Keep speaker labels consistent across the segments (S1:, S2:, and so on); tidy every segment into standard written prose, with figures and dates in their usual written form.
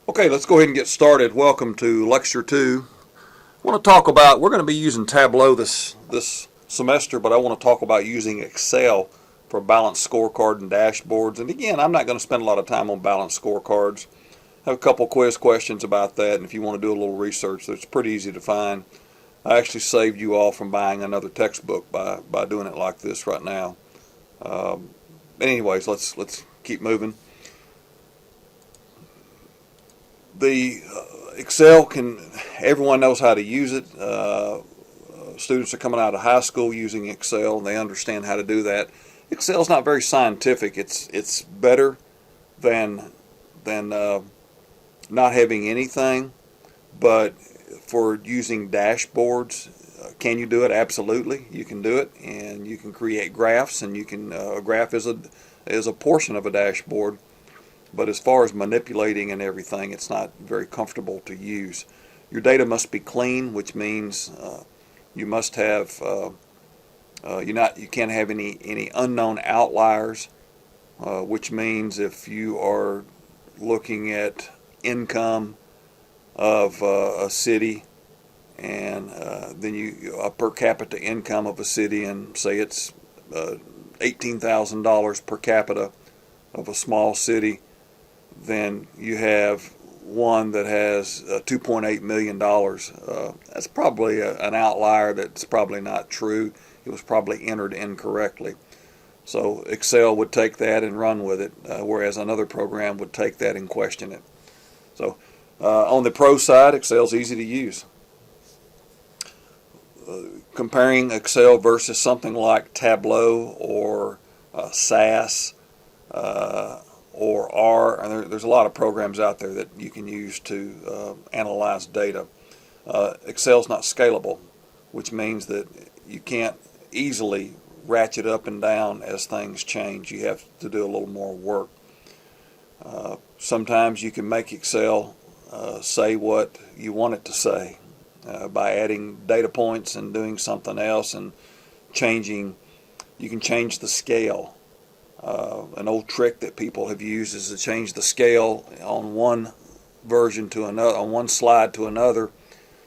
S1: Okay, let's go ahead and get started. Welcome to Lecture 2. I want to talk about, we're going to be using Tableau this semester, but I want to talk about using Excel for balanced scorecard and dashboards. And again, I'm not going to spend a lot of time on balanced scorecards. I have a couple quiz questions about that, and if you want to do a little research, it's pretty easy to find. I actually saved you all from buying another textbook by doing it like this right now. Anyways, let's keep moving. The Excel everyone knows how to use it. Students are coming out of high school using Excel, and they understand how to do that. Excel's not very scientific. It's better than not having anything, but for using dashboards, can you do it? Absolutely, you can do it, and you can create graphs, and you can a graph is a portion of a dashboard. But as far as manipulating and everything, it's not very comfortable to use. Your data must be clean, which means you must have you can't have any unknown outliers, which means if you are looking at income of a city and then a per capita income of a city, and say it's $18,000 per capita of a small city, then you have one that has $2.8 million. That's probably an outlier that's probably not true. It was probably entered incorrectly. So Excel would take that and run with it, whereas another program would take that and question it. So on the pro side, Excel's easy to use. Comparing Excel versus something like Tableau or SAS, or R, and there's a lot of programs out there that you can use to analyze data. Excel's not scalable, which means that you can't easily ratchet up and down as things change. You have to do a little more work. Sometimes you can make Excel say what you want it to say by adding data points and doing something else and changing. You can change the scale. An old trick that people have used is to change the scale on one version to another, on one slide to another.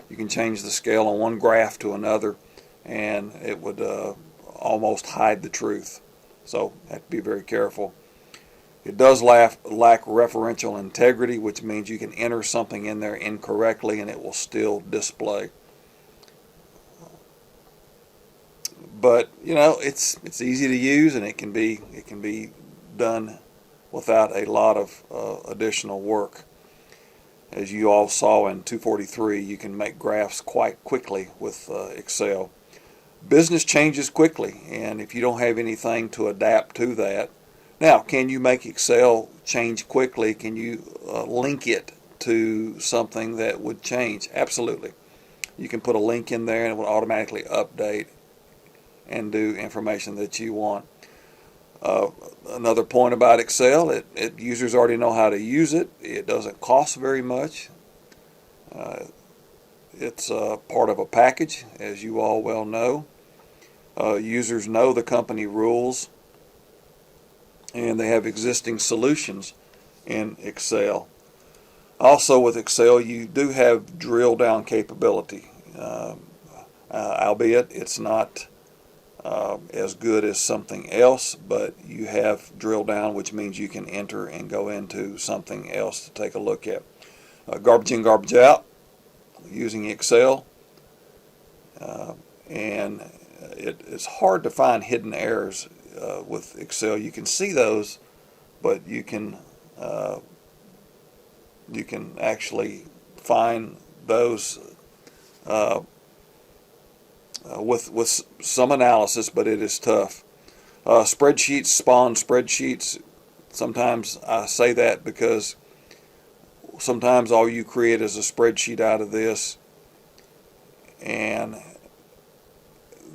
S1: You can change the scale on one graph to another, and it would almost hide the truth. So have to be very careful. It does lack referential integrity, which means you can enter something in there incorrectly and it will still display. But it's easy to use, and it can be done without a lot of additional work. As you all saw in 243, you can make graphs quite quickly with Excel. Business changes quickly, and if you don't have anything to adapt to that, now can you make Excel change quickly? Can you link it to something that would change? Absolutely. You can put a link in there, and it will automatically update and do information that you want. Another point about Excel, users already know how to use it. It doesn't cost very much. It's part of a package, as you all well know. Users know the company rules, and they have existing solutions in Excel. Also with Excel, you do have drill down capability, albeit it's not as good as something else, but you have drill down, which means you can enter and go into something else to take a look at. Garbage in, garbage out using Excel, and it's hard to find hidden errors with Excel. You can see those, but you can actually find those with some analysis, but it is tough. Spreadsheets spawn spreadsheets. Sometimes I say that because sometimes all you create is a spreadsheet out of this, and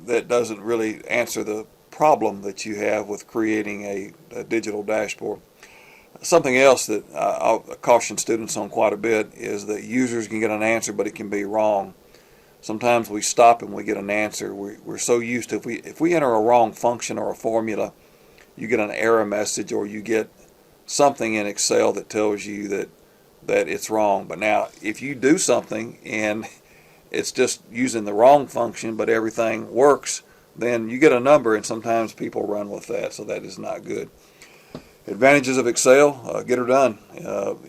S1: that doesn't really answer the problem that you have with creating a digital dashboard. Something else that I'll caution students on quite a bit is that users can get an answer, but it can be wrong. Sometimes we stop and we get an answer. We're so used to, if we enter a wrong function or a formula, you get an error message, or you get something in Excel that tells you that that it's wrong. But now, if you do something and it's just using the wrong function, but everything works, then you get a number, and sometimes people run with that, so that is not good. Advantages of Excel: get her done.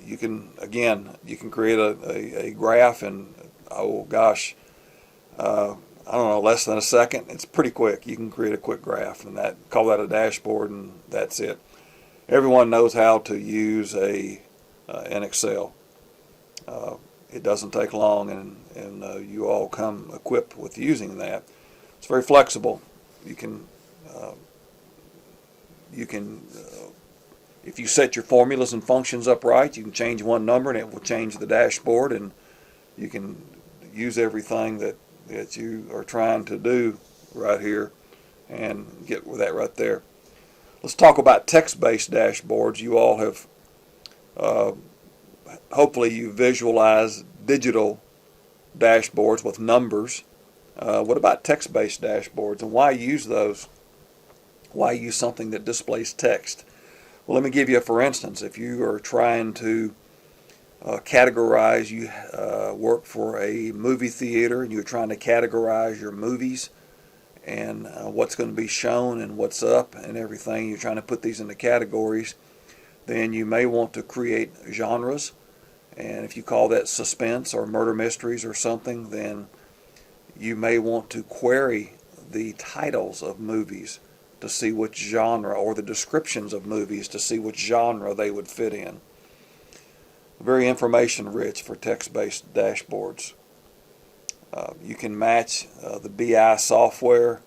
S1: You can create a graph in, oh gosh, I don't know, less than a second. It's pretty quick. You can create a quick graph, and call that a dashboard, and that's it. Everyone knows how to use an Excel. It doesn't take long, and you all come equipped with using that. It's very flexible. You can if you set your formulas and functions up right, you can change one number and it will change the dashboard, and you can use everything that you are trying to do right here and get with that right there. Let's talk about text-based dashboards. You all have hopefully you visualize digital dashboards with numbers. What about text-based dashboards, and why use those? Why use something that displays text? Well, let me give you for instance. If you are trying to categorize, you work for a movie theater and you're trying to categorize your movies and what's going to be shown and what's up and everything, you're trying to put these into categories, then you may want to create genres. And if you call that suspense or murder mysteries or something, then you may want to query the titles of movies to see which genre, or the descriptions of movies to see which genre they would fit in. Very information rich for text-based dashboards. You can match the BI software.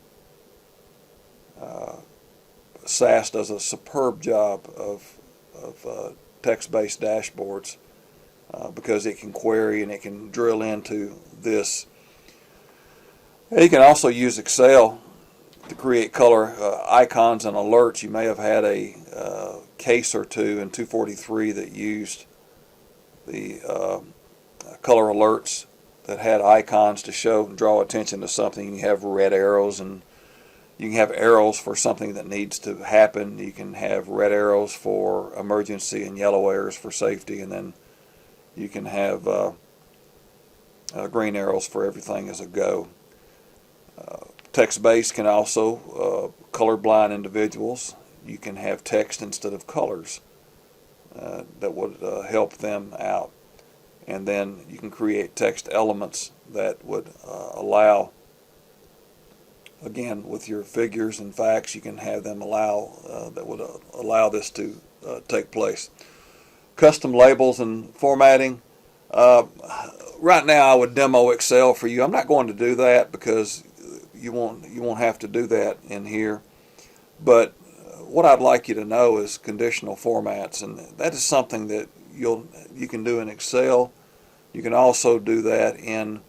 S1: SAS does a superb job of text-based dashboards because it can query and it can drill into this. You can also use Excel to create color icons and alerts. You may have had a case or two in 243 that used the color alerts that had icons to show and draw attention to something. You have red arrows, and you can have arrows for something that needs to happen. You can have red arrows for emergency and yellow arrows for safety, and then you can have green arrows for everything as a go. Text-based can also colorblind individuals. You can have text instead of colors that would help them out. And then you can create text elements that would allow, again, with your figures and facts, you can have them that would allow this to take place. Custom labels and formatting. Right now I would demo Excel for you. I'm not going to do that because you won't have to do that in here. But what I'd like you to know is conditional formats, and that is something that you can do in Excel. You can also do that in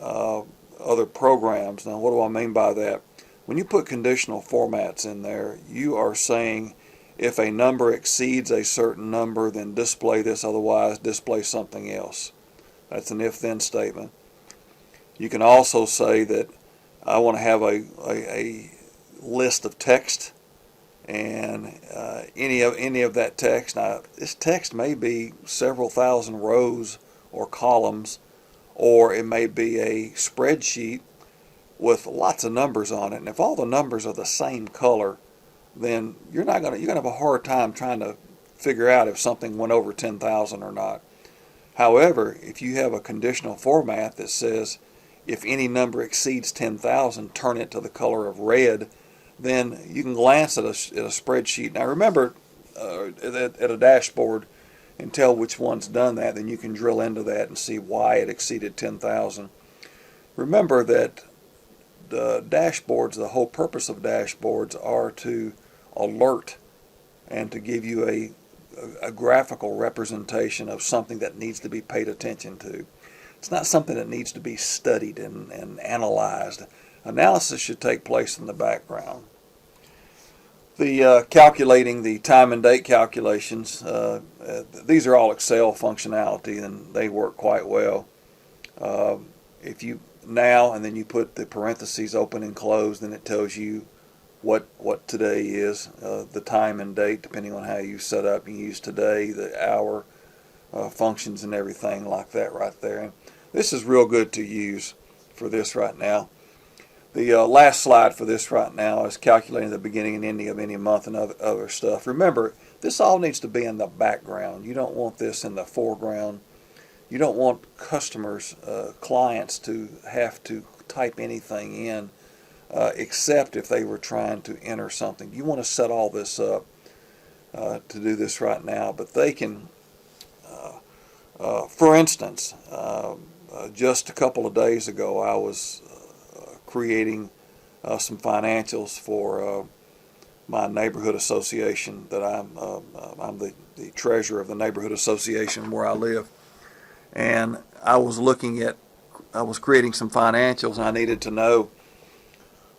S1: other programs. Now, what do I mean by that? When you put conditional formats in there, you are saying if a number exceeds a certain number, then display this, otherwise display something else. That's an if-then statement. You can also say that I want to have a list of text, and any of that text. Now, this text may be several thousand rows or columns, or it may be a spreadsheet with lots of numbers on it. And if all the numbers are the same color, then you're gonna have a hard time trying to figure out if something went over 10,000 or not. However, if you have a conditional format that says if any number exceeds 10,000, turn it to the color of red, then you can glance at a spreadsheet. Now remember, at a dashboard, and tell which one's done that. Then you can drill into that and see why it exceeded 10,000. Remember that the dashboards, the whole purpose of dashboards are to alert and to give you a graphical representation of something that needs to be paid attention to. It's not something that needs to be studied and analyzed. Analysis should take place in the background. The calculating the time and date calculations, these are all Excel functionality, and they work quite well. If you now and then you put the parentheses open and closed, then it tells you what today is, the time and date, depending on how you set up. You use today, the hour, functions and everything like that right there. And this is real good to use for this right now. The last slide for this right now is calculating the beginning and ending of any month and other stuff. Remember, this all needs to be in the background. You don't want this in the foreground. You don't want customers, clients to have to type anything in except if they were trying to enter something. You want to set all this up to do this right now, but they can, for instance, just a couple of days ago I was creating some financials for my neighborhood association that I'm the treasurer of the neighborhood association where I live. And I was creating some financials, and I needed to know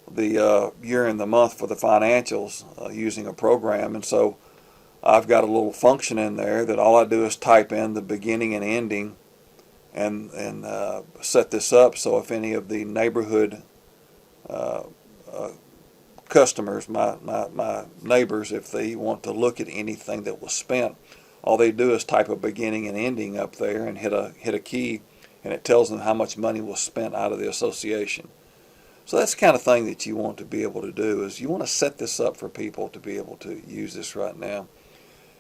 S1: the year and the month for the financials using a program. And so I've got a little function in there that all I do is type in the beginning and ending and set this up so if any of the neighborhood customers, my neighbors, if they want to look at anything that was spent, all they do is type a beginning and ending up there and hit a key, and it tells them how much money was spent out of the association. So that's the kind of thing that you want to be able to do, is you want to set this up for people to be able to use this right now.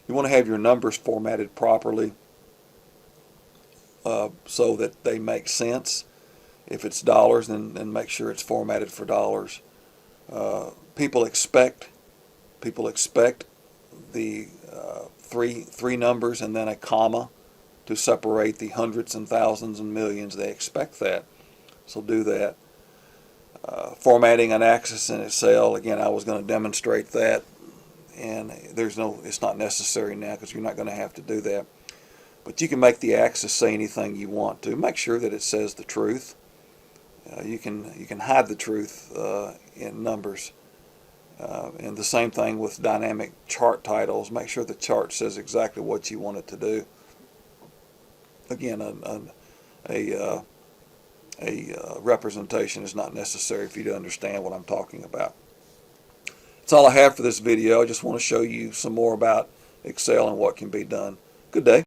S1: You want to have your numbers formatted properly so that they make sense. If it's dollars, then make sure it's formatted for dollars. People expect the three numbers and then a comma to separate the hundreds and thousands and millions. They expect that, so do that. Formatting an axis in Excel, again, I was going to demonstrate that, and it's not necessary now because you're not going to have to do that. But you can make the axis say anything you want to. Make sure that it says the truth. You can hide the truth in numbers. And the same thing with dynamic chart titles. Make sure the chart says exactly what you want it to do. Again, a representation is not necessary if you don't understand what I'm talking about. That's all I have for this video. I just want to show you some more about Excel and what can be done. Good day.